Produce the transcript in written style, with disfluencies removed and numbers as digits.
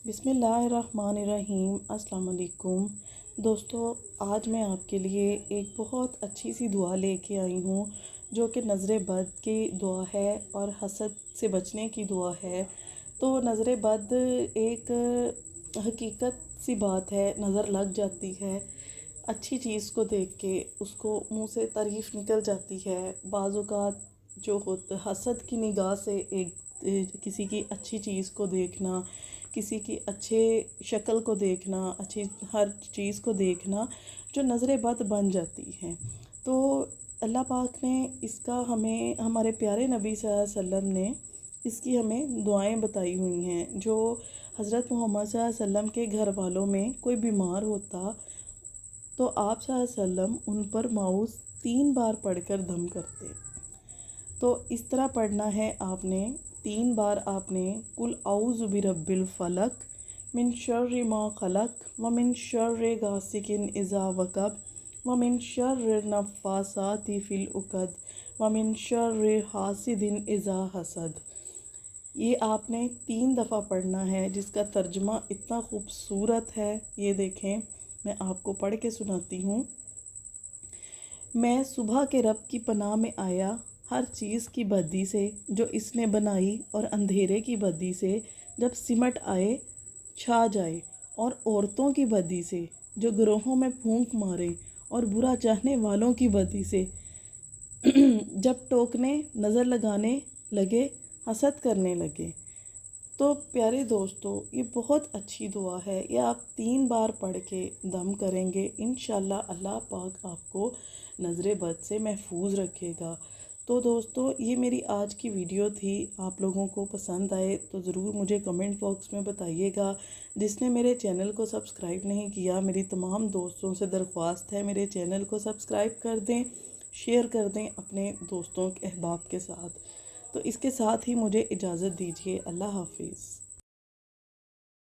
बिस्मिल्लाहिर्रहमानिर्रहीम। अस्सलाम वालेकुम दोस्तों, आज मैं आपके लिए एक बहुत अच्छी सी दुआ लेके आई हूँ जो कि नज़र बद की दुआ है और हसद से बचने की दुआ है। तो नज़र बद एक हकीकत सी बात है, नज़र लग जाती है। अच्छी चीज़ को देख के उसको मुंह से तारीफ़ निकल जाती है। बाज़ औक़ात जो होता हसद की निगाह से किसी की अच्छी चीज़ को देखना, किसी की अच्छे शक्ल को देखना, अच्छी हर चीज़ को देखना जो नज़र बद बन जाती है। तो अल्लाह पाक ने इसका हमें, हमारे प्यारे नबी सल्लल्लाहु अलैहि वसल्लम ने इसकी हमें दुआएं बताई हुई हैं। जो हज़रत मोहम्मद सल्लल्लाहु अलैहि वसल्लम के घर वालों में कोई बीमार होता तो आप सल्लल्लाहु अलैहि वसल्लम उन पर माऊज़ 3 बार पढ़कर दम करते। तो इस तरह पढ़ना है आपने 3 बार। आपने कुल औज़ु बिरब्बिल फलक मिन शर्रि मा खलक व मिन शर्रि गासिकिन इज़ा वक़ब व मिन शर्रि नफ़्फ़ासाति फ़िल उक़द व मिन शर्रि हासिदिन इज़ा हसद। ये आपने 3 दफ़ा पढ़ना है, जिसका तर्जुमा इतना खूबसूरत है। ये देखें, मैं आपको पढ़ के सुनाती हूँ। मैं सुबह के रब की पनाह में आया हर चीज़ की बदी से जो इसने बनाई, और अंधेरे की बदी से जब सिमट आए छा जाए, और औरतों की बदी से जो ग्रोहों में फूंक मारे, और बुरा चाहने वालों की बदी से जब टोकने नज़र लगाने लगे, हसद करने लगे। तो प्यारे दोस्तों, ये बहुत अच्छी दुआ है। ये आप 3 बार पढ़ के दम करेंगे, इंशाल्लाह अल्लाह पाक आपको नज़र बद से महफूज रखेगा। तो दोस्तों, ये मेरी आज की वीडियो थी। आप लोगों को पसंद आए तो ज़रूर मुझे कमेंट बॉक्स में बताइएगा। जिसने मेरे चैनल को सब्सक्राइब नहीं किया, मेरी तमाम दोस्तों से दरख्वास्त है मेरे चैनल को सब्सक्राइब कर दें, शेयर कर दें अपने दोस्तों के अहबाब के साथ। तो इसके साथ ही मुझे इजाज़त दीजिए। अल्लाह हाफिज़।